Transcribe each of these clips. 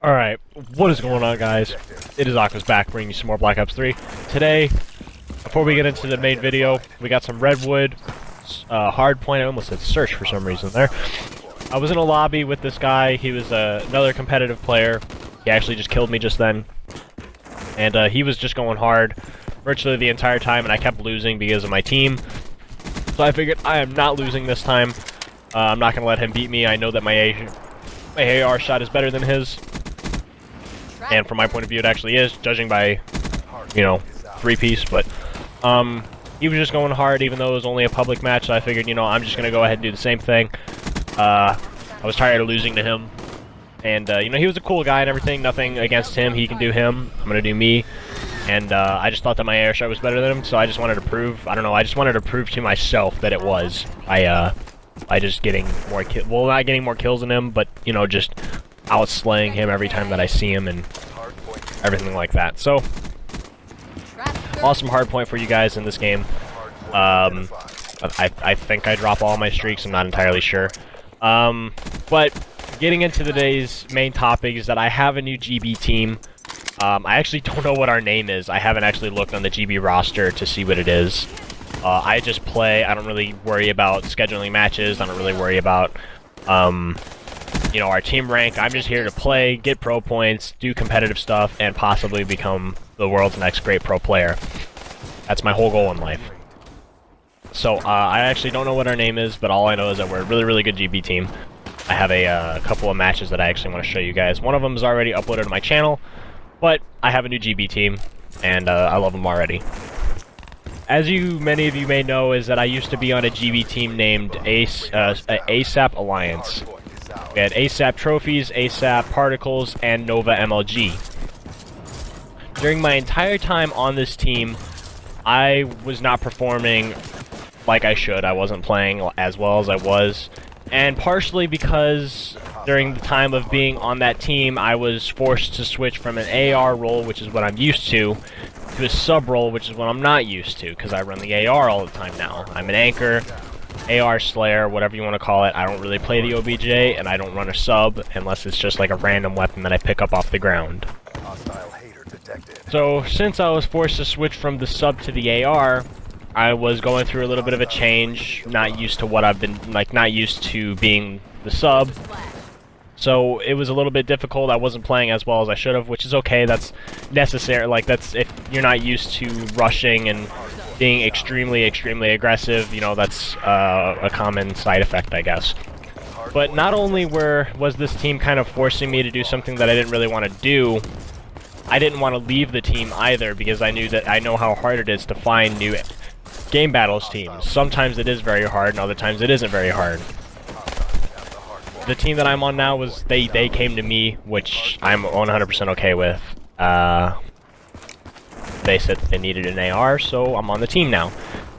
Alright, what is going on, guys? It is Aquas back, bringing you some more Black Ops 3. Today, before we get into the main video, we got some Redwood, Hardpoint. I almost said search for some reason there. I was in a lobby with this guy. He was another competitive player. He actually just killed me just then. And he was just going hard virtually the entire time, and I kept losing because of my team. So I figured I am not losing this time. I'm not going to let him beat me. I know that my AR shot is better than his. And from my point of view, it actually is, judging by, you know, three-piece, but, he was just going hard, even though it was only a public match, so I figured, you know, I'm just gonna go ahead and do the same thing. I was tired of losing to him, and, you know, he was a cool guy and everything, nothing against him, he can do him, I'm gonna do me, and, I just thought that my air shot was better than him, so I just wanted to prove, I don't know, I just wanted to prove to myself that it was, by just getting more well, not getting more kills than him, but, you know, just outslaying him every time that I see him and everything like that. So, awesome hardpoint for you guys in this game. I think I drop all my streaks, I'm not entirely sure. But getting into today's main topic is that I have a new GB team. I actually don't know what our name is. I haven't actually looked on the GB roster to see what it is. I just play. I don't really worry about scheduling matches. I don't really worry about you know, our team rank. I'm just here to play, get pro points, do competitive stuff, and possibly become the world's next great pro player. That's my whole goal in life. So, I actually don't know what our name is, but all I know is that we're a really, really good GB team. I have a couple of matches that I actually want to show you guys. One of them is already uploaded to my channel, but I have a new GB team, and I love them already. As many of you may know, is that I used to be on a GB team named ASAP Alliance. We had ASAP Trophies, ASAP Particles, and Nova MLG. During my entire time on this team, I was not performing like I should. I wasn't playing as well as I was. And partially because during the time of being on that team, I was forced to switch from an AR role, which is what I'm used to a sub role, which is what I'm not used to, because I run the AR all the time now. I'm an anchor, AR Slayer, whatever you want to call it. I don't really play the OBJ, and I don't run a sub unless it's just like a random weapon that I pick up off the ground. So, since I was forced to switch from the sub to the AR, I was going through a little bit of a change, not used to what I've been, like, not used to being the sub. So, it was a little bit difficult. I wasn't playing as well as I should have, which is okay. That's necessary. Like, that's if you're not used to rushing and being extremely, extremely aggressive, you know, that's a common side effect, I guess. But not only was this team kind of forcing me to do something that I didn't really want to do, I didn't want to leave the team either, because I know how hard it is to find new game battles teams. Sometimes it is very hard, and other times it isn't very hard. The team that I'm on now was, they came to me, which I'm 100% okay with. They said they needed an AR, so I'm on the team now.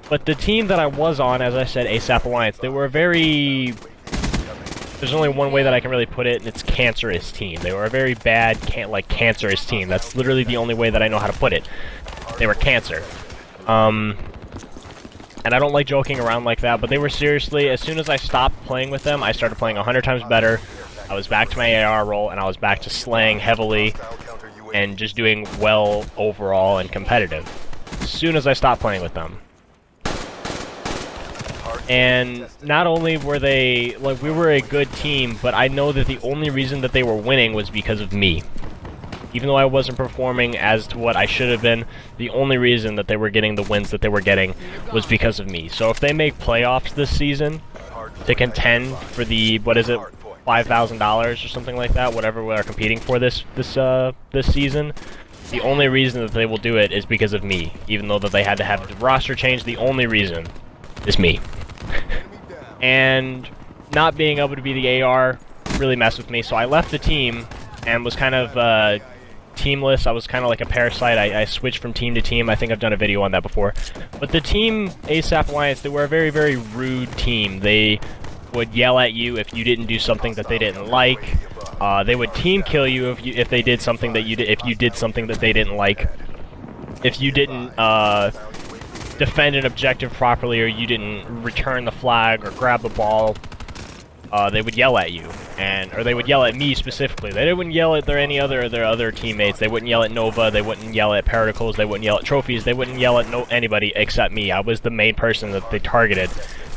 But the team that I was on, as I said, ASAP Alliance, they were a very... There's only one way that I can really put it, and it's cancerous team. They were a very bad, cancerous team. That's literally the only way that I know how to put it. They were cancer. And I don't like joking around like that, but they were seriously, as soon as I stopped playing with them, I started playing 100 times better. I was back to my AR role, and I was back to slaying heavily and just doing well overall and competitive. As soon as I stopped playing with them. And not only were they, like, we were a good team, but I know that the only reason that they were winning was because of me. Even though I wasn't performing as to what I should have been, the only reason that they were getting the wins that they were getting was because of me. So if they make playoffs this season to contend for the, what is it, $5,000 or something like that, whatever we are competing for this season, the only reason that they will do it is because of me. Even though that they had to have the roster change, the only reason is me. And not being able to be the AR really messed with me, so I left the team and was kind of teamless. I was kind of like a parasite. I switched from team to team. I think I've done a video on that before. But the team, ASAP Alliance, they were a very, very rude team. They would yell at you if you didn't do something that they didn't like. They would team kill you if they did something that if you did something that they didn't like. If you didn't defend an objective properly, or you didn't return the flag or grab the ball. they would yell at you, or they would yell at me specifically. They wouldn't yell at their other teammates. They wouldn't yell at Nova. They wouldn't yell at Particles. They wouldn't yell at Trophies. They wouldn't yell at anybody except me. I was the main person that they targeted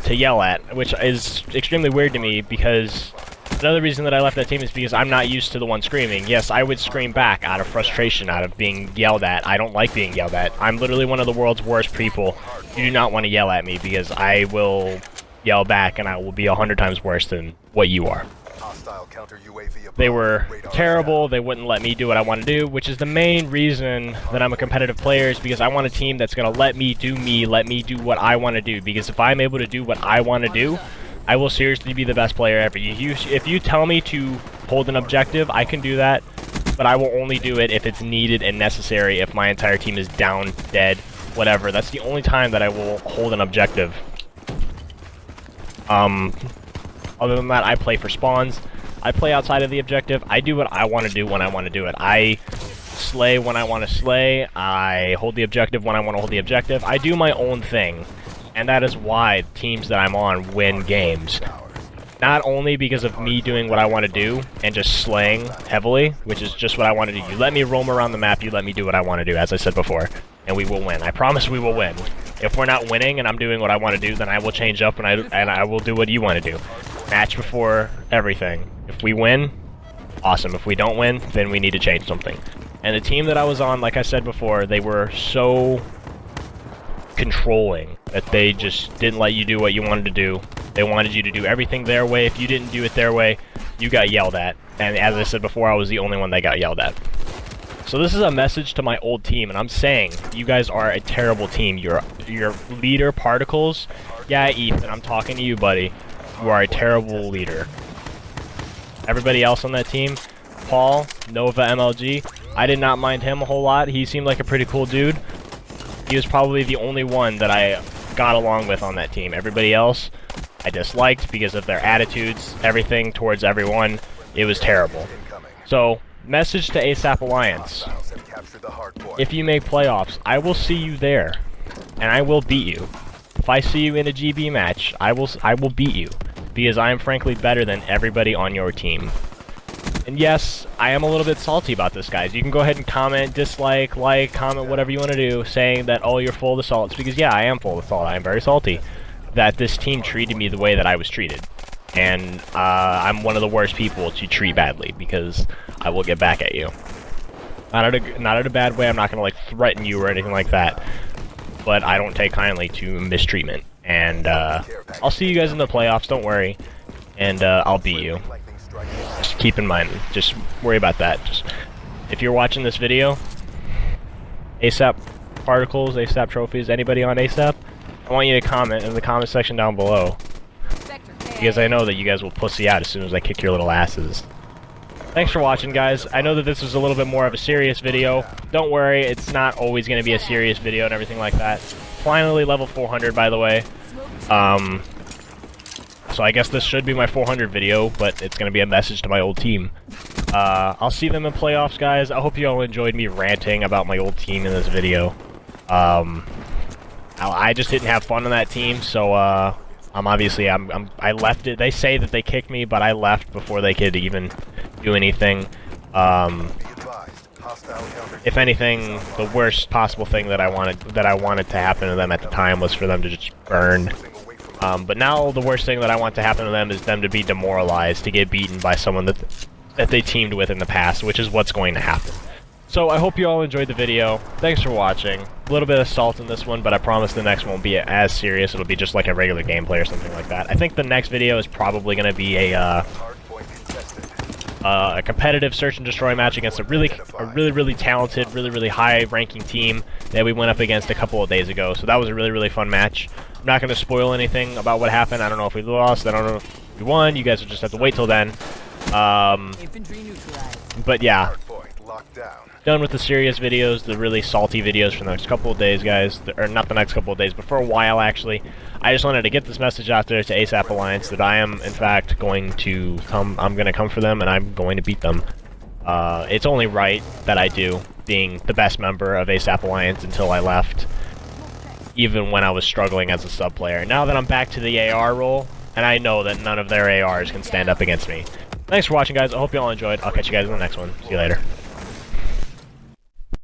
to yell at, which is extremely weird to me, because another reason that I left that team is because I'm not used to the one screaming. Yes, I would scream back out of frustration, out of being yelled at. I don't like being yelled at. I'm literally one of the world's worst people. You do not want to yell at me, because I will yell back and I will be 100 times worse than what you are. They were terrible. They wouldn't let me do what I want to do, which is the main reason that I'm a competitive player, is because I want a team that's going to let me do what I want to do, because if I'm able to do what I want to do, I will seriously be the best player ever. If you tell me to hold an objective, I can do that, but I will only do it if it's needed and necessary, if my entire team is down, dead, whatever. That's the only time that I will hold an objective. Other than that, I play for spawns. I play outside of the objective. I do what I want to do when I want to do it. I slay when I want to slay. I hold the objective when I want to hold the objective. I do my own thing. And that is why teams that I'm on win games. Not only because of me doing what I want to do and just slaying heavily, which is just what I want to do. You let me roam around the map, you let me do what I want to do, as I said before, and we will win. I promise we will win. If we're not winning and I'm doing what I want to do, then I will change up and I will do what you want to do. Match before everything. If we win, awesome. If we don't win, then we need to change something. And the team that I was on, like I said before, they were so controlling that they just didn't let you do what you wanted to do. They wanted you to do everything their way. If you didn't do it their way, you got yelled at. And as I said before, I was the only one that got yelled at. So this is a message to my old team, and I'm saying you guys are a terrible team. Your leader, Particles, yeah, Ethan, I'm talking to you, buddy. You are a terrible leader. Everybody else on that team, Paul, Nova, MLG, I did not mind him a whole lot. He seemed like a pretty cool dude. He was probably the only one that I got along with on that team. Everybody else I disliked because of their attitudes, everything towards everyone. It was terrible. So, message to ASAP Alliance. If you make playoffs, I will see you there, and I will beat you. If I see you in a GB match, I will beat you, because I am frankly better than everybody on your team. And yes, I am a little bit salty about this, guys. You can go ahead and comment, dislike, like, comment, whatever you want to do, saying that, oh, you're full of salt. It's because, yeah, I am full of salt. I am very salty that this team treated me the way that I was treated. And I'm one of the worst people to treat badly, because I will get back at you. Not in a bad way. I'm not going to, like, threaten you or anything like that. But I don't take kindly to mistreatment. And I'll see you guys in the playoffs, don't worry. And I'll beat you. Just keep in mind, just worry about that. Just, if you're watching this video, ASAP Particles, ASAP Trophies, anybody on ASAP, I want you to comment in the comment section down below. Because I know that you guys will pussy out as soon as I kick your little asses. Thanks for watching, guys. I know that this was a little bit more of a serious video. Don't worry, it's not always going to be a serious video and everything like that. Finally level 400, by the way. So I guess this should be my 400 video, but it's going to be a message to my old team. I'll see them in playoffs, guys. I hope you all enjoyed me ranting about my old team in this video. I just didn't have fun on that team, so I left it. They say that they kicked me, but I left before they could even do anything. If anything, the worst possible thing that I wanted to happen to them at the time was for them to just burn. But now the worst thing that I want to happen to them is them to be demoralized, to get beaten by someone that they teamed with in the past, which is what's going to happen. So I hope you all enjoyed the video. Thanks for watching. A little bit of salt in this one, but I promise the next one won't be as serious. It'll be just like a regular gameplay or something like that. I think the next video is probably going to be a competitive search and destroy match against a really talented, really high-ranking team that we went up against a couple of days ago. So that was a really fun match. I'm not going to spoil anything about what happened. I don't know if we lost. I don't know if we won. You guys will just have to wait till then. But yeah. Done with the serious videos, the really salty videos for the next couple of days, guys. Or not the next couple of days, but for a while, actually. I just wanted to get this message out there to ASAP Alliance that I am, in fact, going to come. I'm going to come for them, and I'm going to beat them. It's only right that I do, being the best member of ASAP Alliance until I left, even when I was struggling as a sub player. Now that I'm back to the AR role, and I know that none of their ARs can stand up against me. Thanks for watching, guys. I hope you all enjoyed. I'll catch you guys in the next one. See you later.